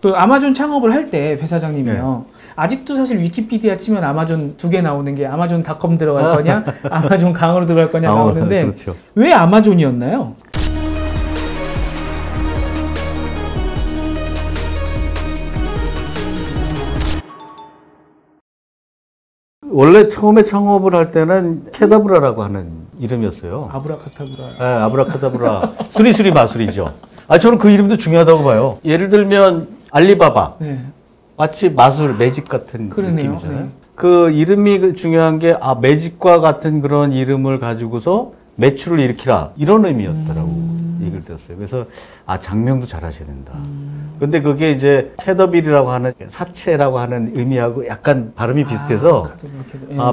그 아마존 창업을 할 때 배 사장님이요. 아직도 사실 위키피디아 치면 아마존 두 개 나오는 게 아마존닷컴 들어갈 거냐, 아마존 강으로 들어갈 거냐 나오는데 그렇죠. 왜 아마존이었나요? 원래 처음에 창업을 할 때는 캐다브라라고 하는 이름이었어요. 아브라카타브라. 네, 아브라카다브라. 수리수리 마술이죠. 저는 그 이름도 중요하다고 봐요. 예를 들면 알리바바. 네. 마치 마술, 매직 같은 그러네요. 느낌이잖아요. 네. 그 이름이 중요한 게 매직과 같은 그런 이름을 가지고서 매출을 일으키라 이런 의미였더라고. 얘기를 들었어요. 그래서 장명도 잘하셔야 된다. 근데 그게 이제 캐더빌이라고 하는 사체라고 하는 의미하고 약간 발음이 비슷해서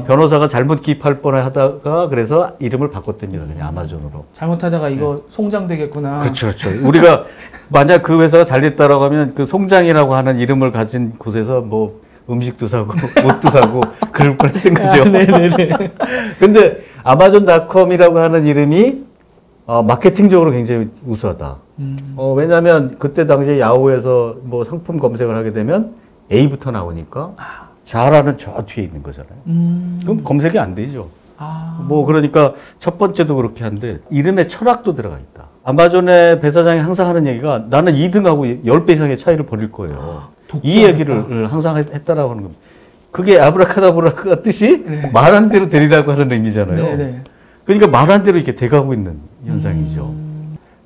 변호사가 잘못 기입할 뻔하다가 그래서 이름을 바꿨답니다. 그냥 아마존으로. 잘못하다가 이거 송장 되겠구나. 그렇죠, 그렇죠. 우리가 만약 그 회사가 잘 됐다라고 하면 그 송장이라고 하는 이름을 가진 곳에서 뭐 음식도 사고 옷도 사고 그럴 뻔했던 거죠. 네네네. 근데 아마존닷컴이라고 하는 이름이 마케팅적으로 굉장히 우수하다. 왜냐하면 그때 당시에 야후에서 뭐 상품 검색을 하게 되면 A부터 나오니까 자라는 저 뒤에 있는 거잖아요. 그럼 검색이 안 되죠. 뭐 그러니까 첫 번째도 그렇게 한데 이름에 철학도 들어가 있다. 아마존의 배 사장이 항상 하는 얘기가 나는 2등하고 10배 이상의 차이를 벌일 거예요. 이 얘기를 항상 했다라고 하는 겁니다. 그게 아브라카다브라가 뜻이 말한 대로 되리라고 하는 의미잖아요. 네네. 그러니까 말한 대로 이렇게 돼가고 있는 현상이죠.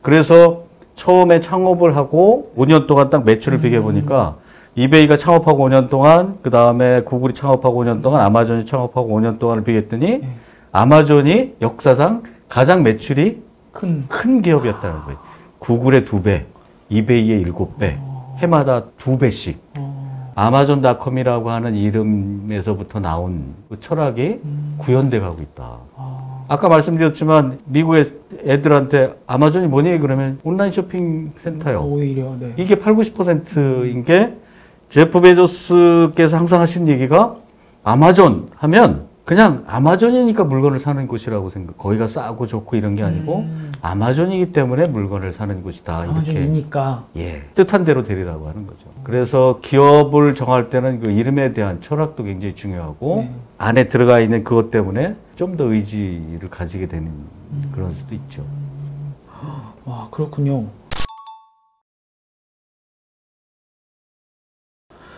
그래서 처음에 창업을 하고 5년 동안 딱 매출을 비교해보니까 이베이가 창업하고 5년 동안, 그 다음에 구글이 창업하고 5년 동안, 아마존이 창업하고 5년 동안을 비교했더니 아마존이 역사상 가장 매출이 큰 기업이었다는 거예요. 구글의 2배, 이베이의 7배, 해마다 2배씩. 아마존닷컴이라고 하는 이름에서부터 나온 그 철학이 구현돼 가고 있다. 아까 말씀드렸지만 미국의 애들한테 아마존이 뭐니? 그러면 온라인 쇼핑 센터요. 오히려 네. 이게 80~90%인 게 제프 베조스께서 항상 하신 얘기가 아마존 하면 그냥 아마존이니까 물건을 사는 곳이라고 생각. 거기가 싸고 좋고 이런 게 아니고 아마존이기 때문에 물건을 사는 곳이다. 아마존이니까. 예, 뜻한 대로 되리라고 하는 거죠. 그래서 기업을 정할 때는 그 이름에 대한 철학도 굉장히 중요하고 안에 들어가 있는 그것 때문에 좀 더 의지를 가지게 되는 그런 수도 있죠. 와, 그렇군요.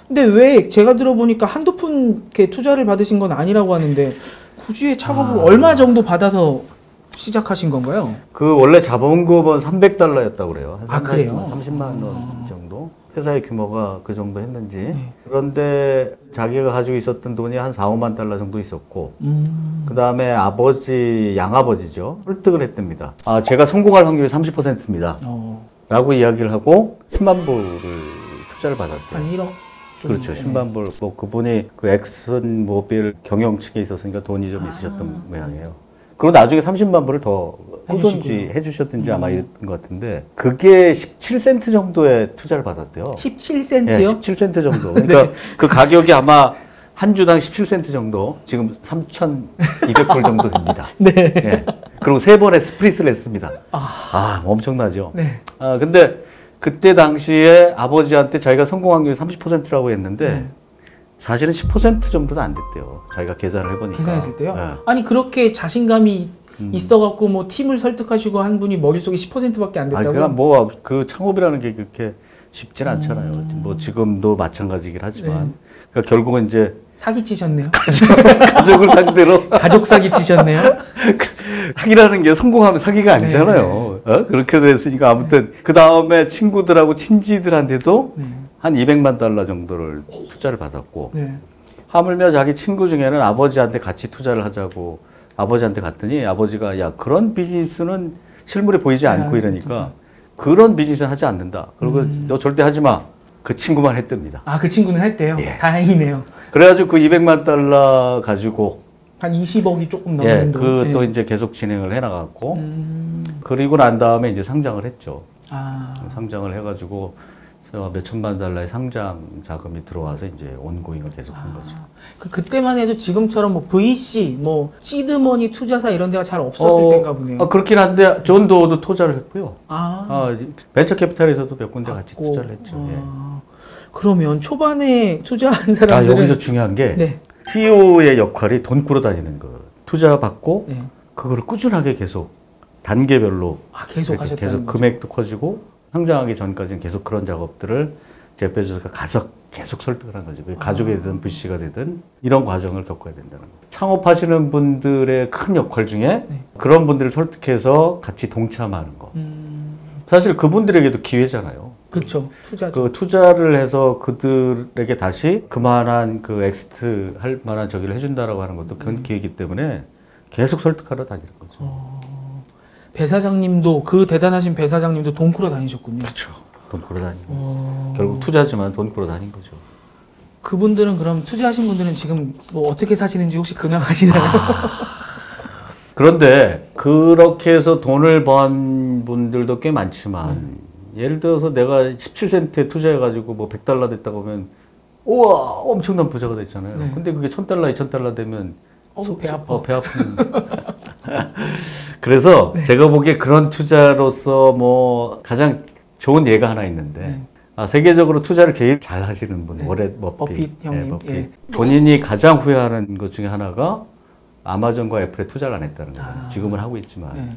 근데 왜 제가 들어보니까 한두 푼 이렇게 투자를 받으신 건 아니라고 하는데 굳이 창업을 얼마 정도 받아서 시작하신 건가요? 그 원래 자본금은 $300였다고 그래요. 그래요? 30만 원 정도. 회사의 규모가 그 정도 했는지. 그런데 자기가 가지고 있었던 돈이 한 4~5만 달러 정도 있었고, 그 다음에 양아버지죠. 설득을 했답니다. 제가 성공할 확률이 30%입니다. 라고 이야기를 하고 10만 불을 투자를 받았대요. 한 1억? 그렇죠. 10만 불. 뭐 그분이 그 엑슨 모빌 경영 측에 있었으니까 돈이 좀 있으셨던 모양이에요. 그리고 나중에 30만 불을 더 해주셨든지 아마 이랬던 것 같은데 그게 17센트 정도의 투자를 받았대요. 17센트요? 네, 17센트 정도. 그러니까 그 가격이 아마 한 주당 17센트 정도, 지금 3,200불 정도 됩니다. 네. 네. 그리고 3번의 스프릿을 했습니다. 엄청나죠. 네. 근데 그때 당시에 아버지한테 자기가 성공 확률이 30%라고 했는데 사실은 10% 정도도 안 됐대요. 자기가 계산을 해보니까. 계산했을 때요? 네. 아니 그렇게 자신감이 있어갖고 뭐 팀을 설득하시고 한 분이 머릿속에 10%밖에 안 됐다고요? 그냥 뭐 그 창업이라는 게 그렇게 쉽진 않잖아요. 뭐 지금도 마찬가지긴 하지만 그러니까 결국은 이제 사기치셨네요. 가족을 상대로 가족 사기치셨네요. 사기라는 게 성공하면 사기가 아니잖아요. 그렇게 됐으니까 아무튼 그 다음에 친구들하고 친지들한테도 한 200만 달러 정도를 투자를 받았고 하물며 자기 친구 중에는 아버지한테 같이 투자를 하자고 아버지한테 갔더니 아버지가 야 그런 비즈니스는 실물에 보이지 않고 이러니까 그런 비즈니스는 하지 않는다. 그리고 너 절대 하지 마. 그 친구만 했답니다. 그 친구는 했대요? 예. 다행이네요. 그래가지고 그 200만 달러 가지고 한 20억이 조금 넘는 돈. 또 이제 계속 진행을 해나갔고 그리고 난 다음에 이제 상장을 했죠. 상장을 해가지고 몇 천만 달러의 상장 자금이 들어와서 이제 온고잉을 계속 한 거죠. 그때만 해도 지금처럼 뭐 VC, 뭐 시드머니 투자사 이런 데가 잘 없었을 때인가 보네요. 그렇긴 한데 존 도어도 투자를 했고요. 벤처 캐피탈에서도 몇 군데 같이 투자를 했죠. 그러면 초반에 투자한 아, 사람들은 여기서 중요한 게 네. CEO의 역할이 돈 끌어다니는 거. 투자 받고 네. 그거를 꾸준하게 계속 단계별로 계속 이렇게 하셨다는 계속 거죠. 금액도 커지고 상장하기 전까지는 계속 그런 작업들을 제프 베조스가 가서 계속 설득을 한 거죠. 그게 가족이 되든 부시가 되든 이런 과정을 겪어야 된다는 거예요. 창업하시는 분들의 큰 역할 중에 네. 그런 분들을 설득해서 같이 동참하는 거. 사실 그분들에게도 기회잖아요. 그렇죠. 투자죠. 그 투자를 해서 그들에게 다시 그만한 그 엑스트 할 만한 저기를 해준다라고 하는 것도 그런 기회이기 때문에 계속 설득하러 다니는 거죠. 배 사장님도 그 대단하신 배 사장님도 돈 끌어 다니셨군요. 그렇죠. 돈 끌어 다니고 결국 투자지만 돈 끌어 다닌 거죠. 그분들은 그럼 투자하신 분들은 지금 뭐 어떻게 사시는지 혹시 근황하시나요? 그런데 그렇게 해서 돈을 번 분들도 꽤 많지만 예를 들어서 내가 17센트에 투자해가지고 뭐 100달러 됐다고 하면 우와 엄청난 부자가 됐잖아요. 네. 근데 그게 1000달러, 2000달러 되면 배 아파. 배 아픈. 그래서 네. 제가 보기에 그런 투자로서 뭐 가장 좋은 예가 하나 있는데 네. 세계적으로 투자를 제일 잘 하시는 분 네. 워렌 버핏. 버핏 형님. 버핏. 예. 본인이 가장 후회하는 것 중에 하나가 아마존과 애플에 투자를 안 했다는 거예요. 지금은 하고 있지만 네.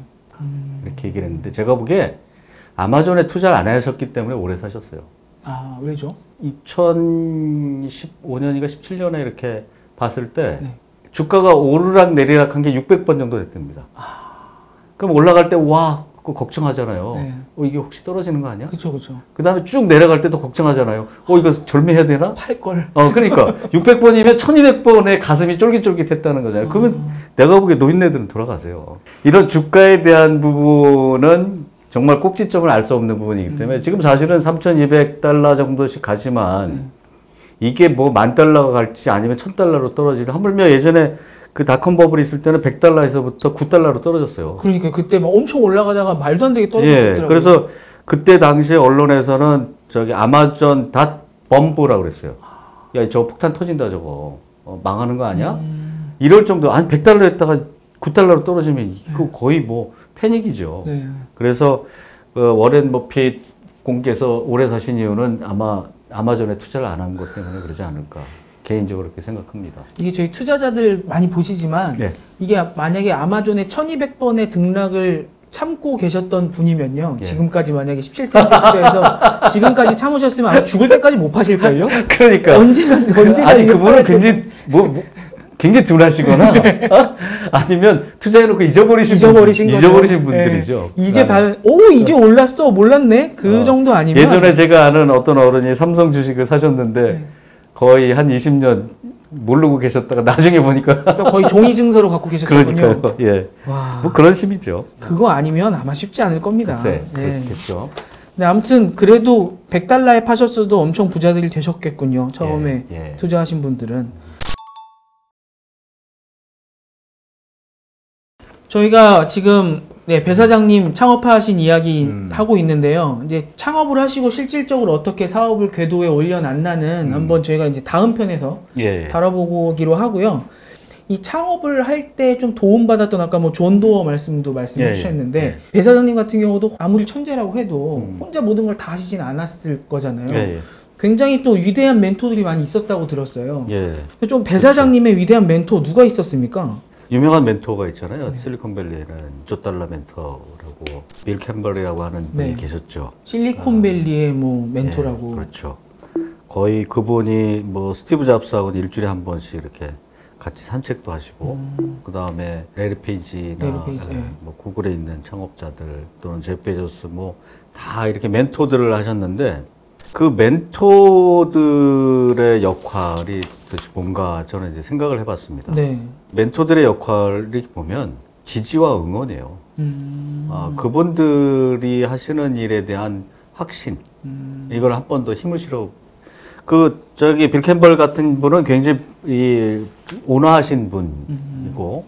이렇게 얘기를 했는데 제가 보기에 아마존에 투자를 안 하셨기 때문에 오래 사셨어요. 왜죠? 2015년인가 17년에 이렇게 봤을 때 네. 주가가 오르락 내리락 한 게 600번 정도 됐답니다. 그럼 올라갈 때 와 걱정하잖아요. 네. 이게 혹시 떨어지는 거 아니야? 그렇죠, 그렇죠. 그 다음에 쭉 내려갈 때도 걱정하잖아요. 이거 절매해야 되나? 팔 걸. 그러니까 600번이면 1200번의 가슴이 쫄깃쫄깃했다는 거잖아요. 그러면 내가 보기에 노인네들은 돌아가세요. 이런 주가에 대한 부분은 정말 꼭지점을 알 수 없는 부분이기 때문에 지금 사실은 3,200달러 정도씩 가지만 이게 뭐 10,000달러가 갈지 아니면 1,000달러로 떨어지는 하물며 예전에 그 닷컴 버블이 있을 때는 100달러에서부터 9달러로 떨어졌어요. 그러니까 그때 막 엄청 올라가다가 말도 안 되게 떨어졌더라고요. 예, 그래서 그때 당시에 언론에서는 저기 아마존 닷 범브라고 그랬어요. 야, 저 폭탄 터진다 저거. 망하는 거 아니야? 이럴 정도. 아니 100달러 했다가 9달러로 떨어지면 이거 거의 뭐 패닉이죠. 네. 그래서 워렌 버핏 공께서 오래 사신 이유는 아마 아마존에 투자를 안 한 것 때문에 그러지 않을까. 개인적으로 그렇게 생각합니다. 이게 저희 투자자들 많이 보시지만 네. 이게 만약에 아마존에 1200번의 등락을 참고 계셨던 분이면요. 예. 지금까지 만약에 17센트 투자해서 지금까지 참으셨으면 아마 죽을 때까지 못 파실걸요? 그러니까. 언제가 아니, 이거 그분은 팔았을 굉장히, 굉장히 둔하시거나, 아니면 투자해놓고 잊어버리신 거죠. 분들이죠. 네. 이제 올랐어. 몰랐네. 그 정도 아니면. 예전에 제가 아는 어떤 어른이 삼성 주식을 사셨는데, 거의 한 20년 모르고 계셨다가 나중에 보니까. 거의 종이 증서로 갖고 계셨군요. 그러니까요. 예. 와. 뭐 그런 심이죠. 그거 아니면 아마 쉽지 않을 겁니다. 글쎄, 네. 그렇겠죠. 네, 아무튼 그래도 100달러에 파셨어도 엄청 부자들이 되셨겠군요. 처음에 예. 투자하신 분들은. 저희가 지금 배 사장님 창업하신 이야기 하고 있는데요. 이제 창업을 하시고 실질적으로 어떻게 사업을 궤도에 올려놨나는 한번 저희가 이제 다음 편에서 다뤄보기로 하고요. 이 창업을 할 때 좀 도움받았던 아까 뭐 존 도어 말씀해 주셨는데 배 사장님 같은 경우도 아무리 천재라고 해도 혼자 모든 걸 다 하시진 않았을 거잖아요. 굉장히 또 위대한 멘토들이 많이 있었다고 들었어요. 좀 배 사장님의 위대한 멘토 누가 있었습니까? 유명한 멘토가 있잖아요. 실리콘밸리에는 조 달러 멘토라고 빌 캠벌이라고 하는 분이 계셨죠. 실리콘밸리의 뭐 멘토라고. 그렇죠. 거의 그분이 뭐 스티브 잡스하고는 일주일에 한 번씩 이렇게 같이 산책도 하시고 그 다음에 레리 페이지나 뭐 구글에 있는 창업자들 또는 제프 베조스 뭐 다 이렇게 멘토들을 하셨는데 그 멘토들의 역할이 도대체 뭔가 저는 이제 생각을 해봤습니다. 멘토들의 역할이 보면 지지와 응원이에요. 그분들이 하시는 일에 대한 확신, 이걸 한 번 더 힘을 실어. 빌 캠벌 같은 분은 굉장히 온화하신 분이고,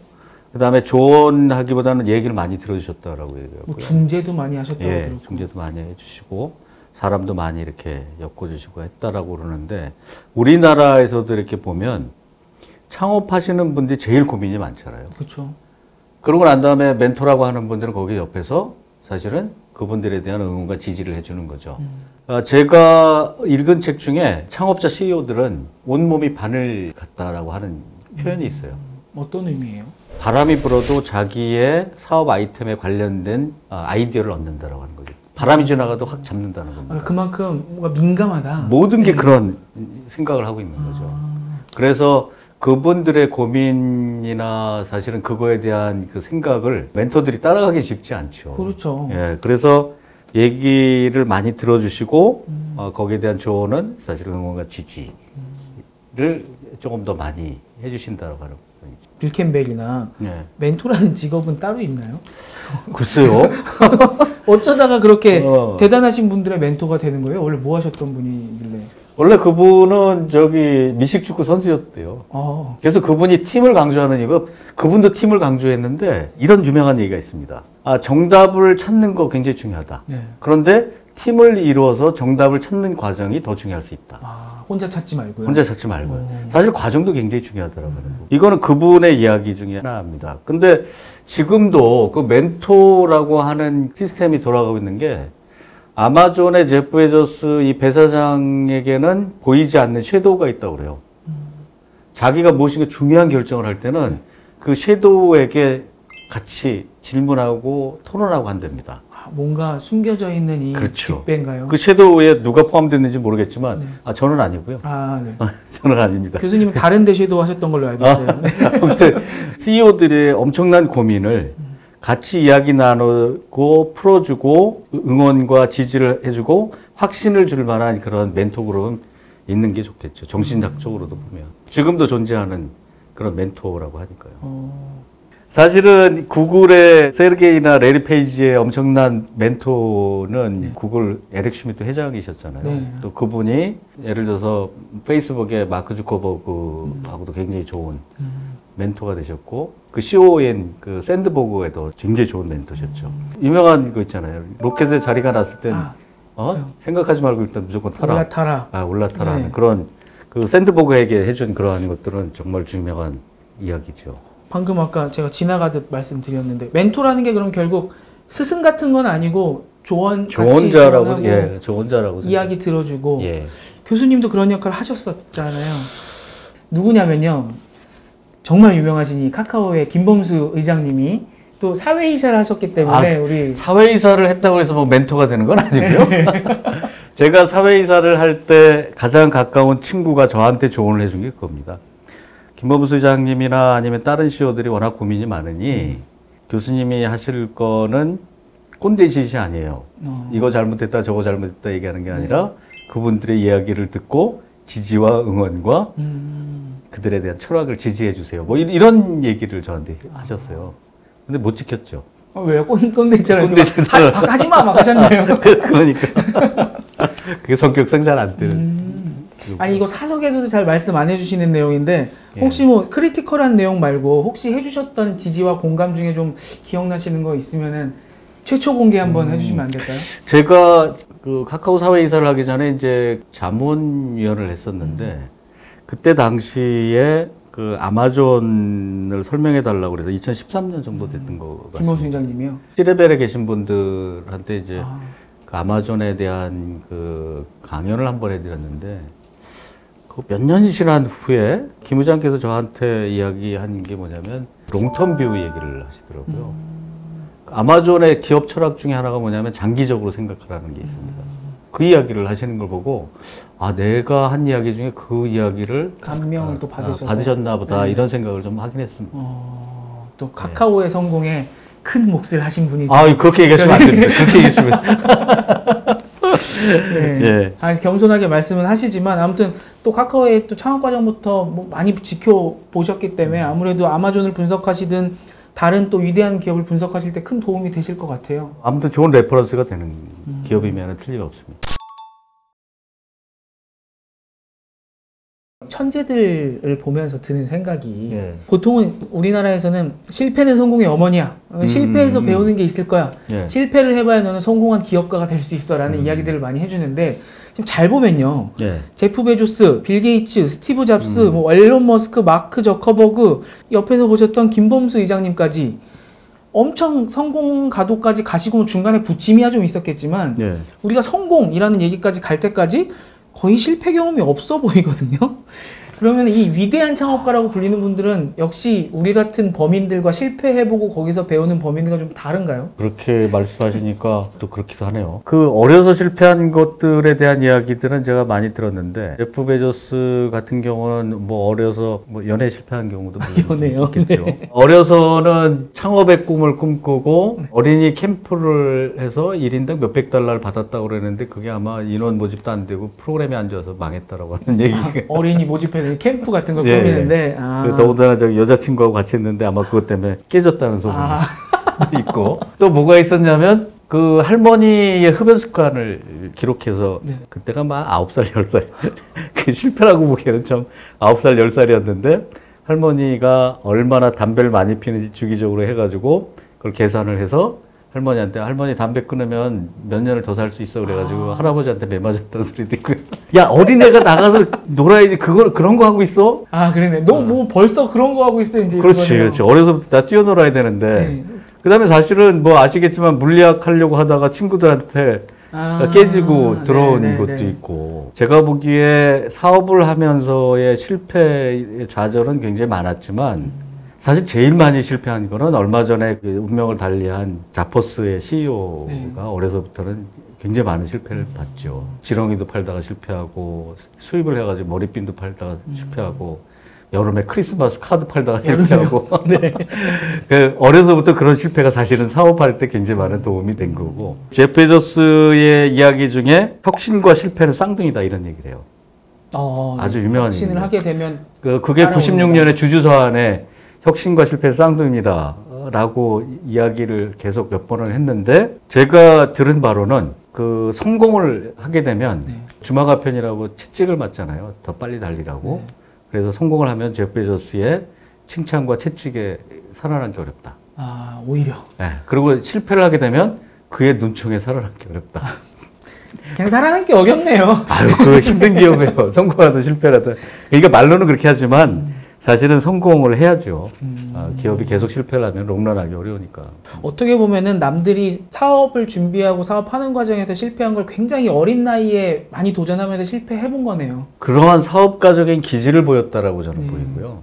그 다음에 조언하기보다는 얘기를 많이 들어주셨다라고 얘기하고요. 뭐 중재도 많이 하셨다고 들었고. 중재도 많이 해주시고, 사람도 많이 이렇게 엮어주시고 했다라고 그러는데, 우리나라에서도 이렇게 보면 창업하시는 분들이 제일 고민이 많잖아요. 그렇죠. 그러고 난 다음에 멘토라고 하는 분들은 거기 옆에서 사실은 그분들에 대한 응원과 지지를 해주는 거죠. 제가 읽은 책 중에 창업자 CEO들은 온몸이 바늘 같다라고 하는 표현이 있어요. 어떤 의미예요? 바람이 불어도 자기의 사업 아이템에 관련된 아이디어를 얻는다라고 하는 거죠. 바람이 지나가도 확 잡는다는 겁니다. 그만큼 뭔가 민감하다. 모든 게 그런 생각을 하고 있는 거죠. 그래서 그분들의 고민이나 사실은 그거에 대한 그 생각을 멘토들이 따라가기 쉽지 않죠. 그렇죠. 예, 그래서 얘기를 많이 들어주시고 거기에 대한 조언은 사실은 응원과 지지를 조금 더 많이 해주신다고 하는 거죠. 빌 캠벨이나 예. 멘토라는 직업은 따로 있나요? 글쎄요. 어쩌다가 그렇게 대단하신 분들의 멘토가 되는 거예요? 원래 뭐 하셨던 분이길래? 원래 그분은 저기 미식축구 선수였대요. 그래서 그분이 팀을 강조하는 이거, 그분도 팀을 강조했는데 이런 유명한 얘기가 있습니다. 정답을 찾는 거 굉장히 중요하다. 네. 그런데 팀을 이루어서 정답을 찾는 과정이 더 중요할 수 있다. 혼자 찾지 말고요. 혼자 찾지 말고요. 사실 과정도 굉장히 중요하더라고요. 이거는 그분의 이야기 중에 하나입니다. 근데 지금도 그 멘토라고 하는 시스템이 돌아가고 있는 게 아마존의 제프 베조스 이 배사장에게는 보이지 않는 섀도우가 있다고 그래요. 자기가 무엇인가 중요한 결정을 할 때는 그 섀도우에게 같이 질문하고 토론하고 한답니다. 뭔가 숨겨져 있는 이 그렇죠. 빅뱅가요? 그 섀도우에 누가 포함됐는지 모르겠지만 저는 아니고요. 네. 저는 아닙니다. 교수님은 다른 데 섀도우 하셨던 걸로 알고 있어요. 아무튼 CEO들의 엄청난 고민을 같이 이야기 나누고 풀어주고 응원과 지지를 해주고 확신을 줄 만한 그런 멘토 그룹은 있는 게 좋겠죠. 정신학적으로도 보면. 지금도 존재하는 그런 멘토라고 하니까요. 사실은 구글의 세르게이나 레리 페이지의 엄청난 멘토는 구글 에릭 슈미트 회장이셨잖아요. 네. 또 그분이 예를 들어서 페이스북의 마크 주커버그하고도 굉장히 좋은 멘토가 되셨고 그 COO인 그 샌드버그에도 굉장히 좋은 멘토셨죠. 유명한 거 있잖아요. 로켓에 자리가 났을 땐 생각하지 말고 일단 무조건 타라. 올라타라. 올라타라 하는 그런 그 샌드버그에게 해준 그러한 것들은 정말 중요한 이야기죠. 방금 아까 제가 지나가듯 말씀드렸는데 멘토라는 게 그럼 결국 스승 같은 건 아니고 조언자라고 조언자라고 이야기 들어주고 예. 교수님도 그런 역할을 하셨었잖아요. 누구냐면요. 정말 유명하신 이 카카오의 김범수 의장님이 또 사회이사를 하셨기 때문에 우리 사회이사를 했다고 해서 뭐 멘토가 되는 건 아니고요. 제가 사회이사를 할 때 가장 가까운 친구가 저한테 조언을 해준 게 그겁니다. 김범수 의장님이나 아니면 다른 CEO들이 워낙 고민이 많으니 교수님이 하실 거는 꼰대 짓이 아니에요. 이거 잘못했다 저거 잘못했다 얘기하는 게 아니라 그분들의 이야기를 듣고 지지와 응원과 그들에 대한 철학을 지지해 주세요. 뭐 이런 얘기를 저한테 하셨어요. 근데 못 지켰죠. 왜요? 꼰대처럼 하지마 막 하셨나요? 그러니까 그게 성격상 잘 안 되는. 아니 이거 사석에서도 잘 말씀 안 해주시는 내용인데 혹시 뭐 크리티컬한 내용 말고 혹시 해주셨던 지지와 공감 중에 좀 기억나시는 거 있으면은 최초 공개 한번 해주시면 안 될까요? 제가 그 카카오 사회 이사를 하기 전에 이제 자문위원을 했었는데 그때 당시에 그 아마존을 설명해 달라고 그래서 2013년 정도 됐던 거 같습니다. 김범수 위원장님이요? C레벨에 계신 분들한테 이제 그 아마존에 대한 그 강연을 한번 해드렸는데 그 몇 년이 지난 후에 김 의장께서 저한테 이야기한 게 뭐냐면 롱텀 뷰 얘기를 하시더라고요. 아마존의 기업 철학 중에 하나가 뭐냐면 장기적으로 생각하라는 게 있습니다. 그 이야기를 하시는 걸 보고 내가 한 이야기 중에 그 이야기를 감명을 또 받으셨나 보다 이런 생각을 좀 하긴 했습니다. 또 카카오의 성공에 큰 몫을 하신 분이죠. 그렇게 얘기하시면 안 됩니다. 그렇게 얘기하시면. 겸손하게 말씀은 하시지만 아무튼 또 카카오의 또 창업 과정부터 뭐 많이 지켜보셨기 때문에 아무래도 아마존을 분석하시든 다른 또 위대한 기업을 분석하실 때 큰 도움이 되실 것 같아요. 아무튼 좋은 레퍼런스가 되는 기업이면 틀리가 없습니다. 천재들을 보면서 드는 생각이 보통은 우리나라에서는 실패는 성공의 어머니야. 실패해서 배우는 게 있을 거야. 실패를 해봐야 너는 성공한 기업가가 될 수 있어 라는 이야기들을 많이 해주는데 지금 잘 보면요. 제프 베조스, 빌 게이츠, 스티브 잡스, 뭐 앨런 머스크, 마크 저커버그 옆에서 보셨던 김범수 의장님까지 엄청 성공 가도까지 가시고 중간에 부침이야 좀 있었겠지만 네. 우리가 성공이라는 얘기까지 갈 때까지 거의 실패 경험이 없어 보이거든요. 그러면 이 위대한 창업가라고 불리는 분들은 역시 우리 같은 범인들과 실패해보고 거기서 배우는 범인들과 좀 다른가요? 그렇게 말씀하시니까 또 그렇기도 하네요. 그 어려서 실패한 것들에 대한 이야기들은 제가 많이 들었는데 제프 베조스 같은 경우는 뭐 어려서 뭐 연애 실패한 경우도 연애요? 있겠죠. 네. 어려서는 창업의 꿈을 꿈꾸고 어린이 캠프를 해서 1인당 몇백 달러를 받았다고 그러는데 그게 아마 인원 모집도 안 되고 프로그램에 안 좋아서 망했다라고 하는 얘기가 어린이 모집해서 캠프 같은 걸 예, 꾸미는데 더군다나 저기 여자친구하고 같이 했는데 아마 그것 때문에 깨졌다는 소문이 있고 또 뭐가 있었냐면 그 할머니의 흡연 습관을 기록해서 네. 그때가 막 9살, 10살 그 실패라고 보기에는 참 9살, 10살이었는데 할머니가 얼마나 담배를 많이 피는지 주기적으로 해가지고 그걸 계산을 해서 할머니한테 할머니 담배 끊으면 몇 년을 더 살 수 있어 그래가지고 할아버지한테 매 맞았다는 소리도 있고요. 야 어린애가 나가서 놀아야지 그런 거 하고 있어? 아 그러네. 너 뭐 벌써 그런 거 하고 있어 이제. 그렇지 그거네요. 그렇지. 어려서부터 다 뛰어놀아야 되는데 네. 그다음에 사실은 뭐 아시겠지만 물리학 하려고 하다가 친구들한테 깨지고 들어온 네, 네, 것도 네. 있고 제가 보기에 사업을 하면서의 실패의 좌절은 굉장히 많았지만 사실 제일 많이 실패한 거는 얼마 전에 그 운명을 달리한 자포스의 CEO가 네. 어려서부터는 굉장히 많은 실패를 봤죠. 지렁이도 팔다가 실패하고 수입을 해가지고 머리핀도 팔다가 실패하고 여름에 크리스마스 카드 팔다가 실패하고 네. 그 어려서부터 그런 실패가 사실은 사업할 때 굉장히 많은 도움이 된 거고 제프 베조스의 이야기 중에 혁신과 실패는 쌍둥이다 이런 얘기를 해요. 아주 유명한 혁신을 얘기입니다. 하게 되면 그게 96년에 주주서안에 혁신과 실패는 쌍둥이다 라고 이야기를 계속 몇 번을 했는데 제가 들은 바로는 그 성공을 하게 되면 네. 주마가 편이라고 채찍을 맞잖아요. 더 빨리 달리라고. 네. 그래서 성공을 하면 제프 베조스의 칭찬과 채찍에 살아남기 어렵다. 아 오히려 네. 그리고 실패를 하게 되면 그의 눈총에 살아남기 어렵다. 그냥 살아남기 어렵네요. 아유, 그거 힘든 기업이에요. 성공하든 실패하든. 그러니까 말로는 그렇게 하지만 사실은 성공을 해야죠. 기업이 계속 실패를 하면 롱런하기 어려우니까. 어떻게 보면은 남들이 사업을 준비하고 사업하는 과정에서 실패한 걸 굉장히 어린 나이에 많이 도전하면서 실패해본 거네요. 그러한 사업가적인 기질을 보였다라고 저는 보이고요.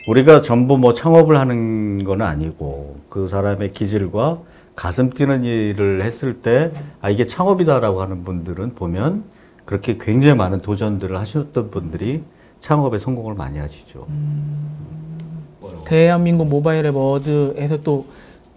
우리가 전부 뭐 창업을 하는 건 아니고 그 사람의 기질과 가슴 뛰는 일을 했을 때 아, 이게 창업이다라고 하는 분들은 보면 그렇게 굉장히 많은 도전들을 하셨던 분들이 창업에 성공을 많이 하시죠. 대한민국 모바일 앱 어워드에서 또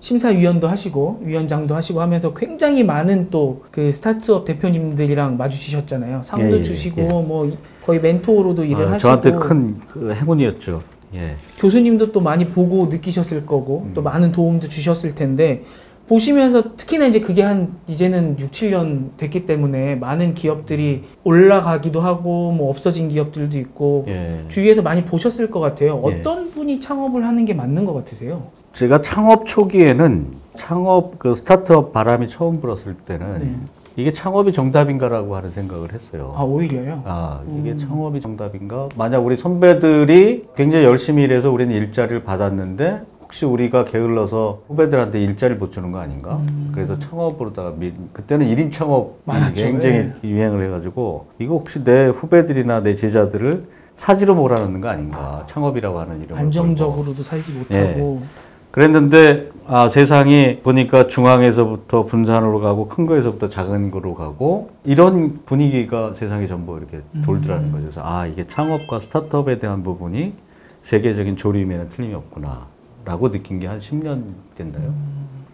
심사위원도 하시고 위원장도 하시고 하면서 굉장히 많은 또 그 스타트업 대표님들이랑 마주치셨잖아요. 상도 예, 주시고 예. 뭐 거의 멘토로도 일을 하시고 저한테 큰 그 행운이었죠. 예. 교수님도 또 많이 보고 느끼셨을 거고 또 많은 도움도 주셨을 텐데 보시면서 특히나 이제 그게 한 이제는 6, 7년 됐기 때문에 많은 기업들이 올라가기도 하고 뭐 없어진 기업들도 있고 예. 주위에서 많이 보셨을 것 같아요. 예. 어떤 분이 창업을 하는 게 맞는 것 같으세요? 제가 창업 초기에는 창업 그 스타트업 바람이 처음 불었을 때는 네. 이게 창업이 정답인가라고 하는 생각을 했어요. 아 오히려요? 이게 창업이 정답인가? 만약 우리 선배들이 굉장히 열심히 일해서 우리는 일자리를 받았는데 혹시 우리가 게을러서 후배들한테 일자리를 못 주는 거 아닌가? 그래서 창업으로다가 그때는 1인 창업이 많았죠. 굉장히 유행을 해가지고 이거 혹시 내 후배들이나 내 제자들을 사지로 몰아넣는 거 아닌가? 창업이라고 하는 이름을 걸고. 안정적으로도 살지 못하고 그랬는데 세상이 보니까 중앙에서부터 분산으로 가고 큰 거에서부터 작은 거로 가고 이런 분위기가 세상에 전부 이렇게 돌더라는 거죠. 그래서 이게 창업과 스타트업에 대한 부분이 세계적인 조림에는 틀림이 없구나 라고 느낀 게 한 10년 됐나요?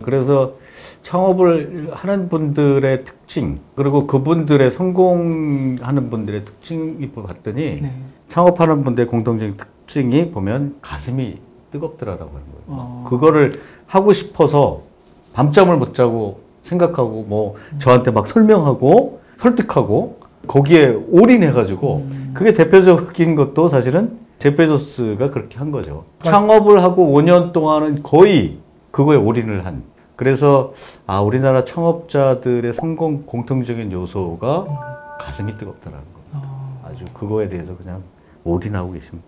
그래서 창업을 하는 분들의 특징 그리고 그분들의 성공하는 분들의 특징이 봤더니 네. 창업하는 분들의 공통적인 특징이 보면 가슴이 뜨겁더라라고 하는 거예요. 그거를 하고 싶어서 밤잠을 못 자고 생각하고 뭐 저한테 막 설명하고 설득하고 거기에 올인해가지고 그게 대표적인 것도 사실은 제프 베조스가 그렇게 한 거죠. 창업을 하고 5년 동안은 거의 그거에 올인을 한. 그래서 우리나라 창업자들의 성공 공통적인 요소가 가슴이 뜨겁다라는 거. 아주 그거에 대해서 그냥 올인하고 계신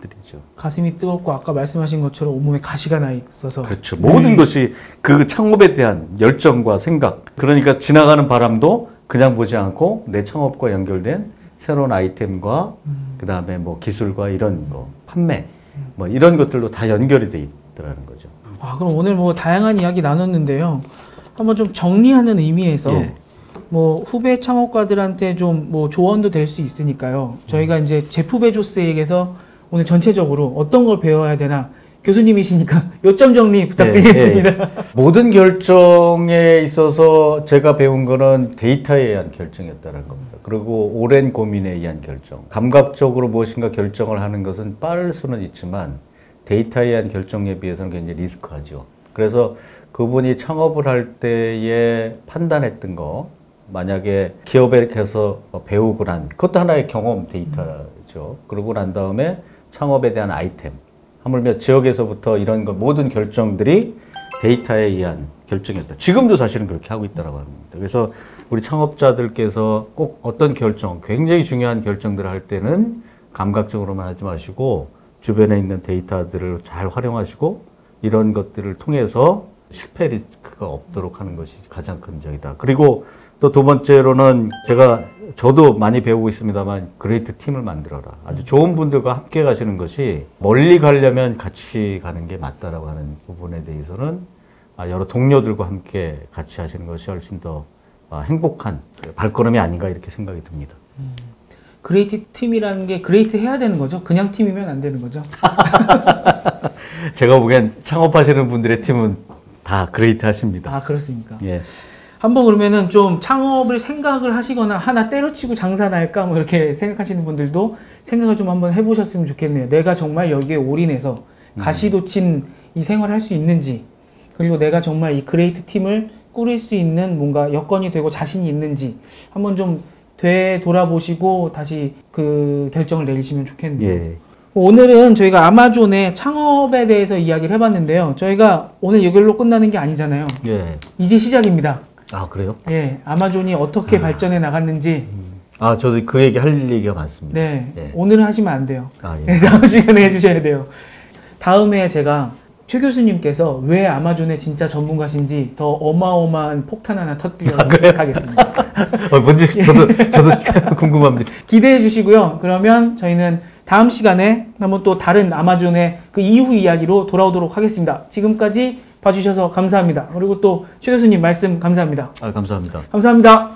것들이죠. 가슴이 뜨겁고 아까 말씀하신 것처럼 온몸에 가시가 나 있어서 그렇죠. 모든 것이 그 창업에 대한 열정과 생각. 그러니까 지나가는 바람도 그냥 보지 않고 내 창업과 연결된 새로운 아이템과 그다음에 뭐 기술과 이런 거 판매 뭐 이런 것들도 다 연결이 돼 있더라는 거죠. 그럼 오늘 뭐 다양한 이야기 나눴는데요. 한번 좀 정리하는 의미에서 뭐 후배 창업가들한테 좀 뭐 조언도 될 수 있으니까요. 저희가 이제 제프 베조스에게서 오늘 전체적으로 어떤 걸 배워야 되나 교수님이시니까 요점 정리 부탁드리겠습니다. 모든 결정에 있어서 제가 배운 거는 데이터에 의한 결정이었다는 겁니다. 그리고 오랜 고민에 의한 결정. 감각적으로 무엇인가 결정을 하는 것은 빠를 수는 있지만 데이터에 의한 결정에 비해서는 굉장히 리스크하죠. 그래서 그분이 창업을 할 때에 판단했던 거, 만약에 기업에 가서 배우고 난, 그것도 하나의 경험 데이터죠. 그러고 난 다음에 창업에 대한 아이템, 하물며 지역에서부터 이런 거 모든 결정들이 데이터에 의한 결정이었다. 지금도 사실은 그렇게 하고 있다고 합니다. 그래서 우리 창업자들께서 꼭 어떤 결정, 굉장히 중요한 결정들을 할 때는 감각적으로만 하지 마시고 주변에 있는 데이터들을 잘 활용하시고 이런 것들을 통해서 실패 리스크가 없도록 하는 것이 가장 큰 적이다. 그리고 또 두 번째로는 저도 많이 배우고 있습니다만 그레이트 팀을 만들어라. 아주 좋은 분들과 함께 가시는 것이 멀리 가려면 같이 가는 게 맞다라고 하는 부분에 대해서는 여러 동료들과 함께 같이 하시는 것이 훨씬 더 행복한 발걸음이 아닌가 이렇게 생각이 듭니다. 그레이트 팀이라는 게 그레이트 해야 되는 거죠? 그냥 팀이면 안 되는 거죠? 제가 보기엔 창업하시는 분들의 팀은 다 그레이트 하십니다. 그렇습니까? 예. 한번 그러면은 좀 창업을 생각을 하시거나 하나 때려치고 장사 날까 뭐 이렇게 생각하시는 분들도 생각을 좀 한번 해보셨으면 좋겠네요. 내가 정말 여기에 올인해서 가시도친 이 생활을 할 수 있는지, 그리고 내가 정말 이 그레이트 팀을 꾸릴 수 있는 뭔가 여건이 되고 자신이 있는지 한번 좀 되돌아보시고 다시 그 결정을 내리시면 좋겠네요. 예. 오늘은 저희가 아마존의 창업에 대해서 이야기를 해봤는데요. 저희가 오늘 이걸로 끝나는 게 아니잖아요. 예. 이제 시작입니다. 그래요? 예, 아마존이 어떻게 발전해 나갔는지. 저도 그 얘기 할 얘기가 많습니다. 네, 예. 오늘은 하시면 안 돼요. 예. 네, 다음 시간에 해주셔야 돼요. 다음에 제가 최 교수님께서 왜 아마존의 진짜 전문가신지 더 어마어마한 폭탄 하나 터뜨리도록 하겠습니다. 뭔지 저도 궁금합니다. 기대해 주시고요. 그러면 저희는 다음 시간에 한번 또 다른 아마존의 그 이후 이야기로 돌아오도록 하겠습니다. 지금까지 봐주셔서 감사합니다. 그리고 또 최 교수님 말씀 감사합니다. 감사합니다. 감사합니다.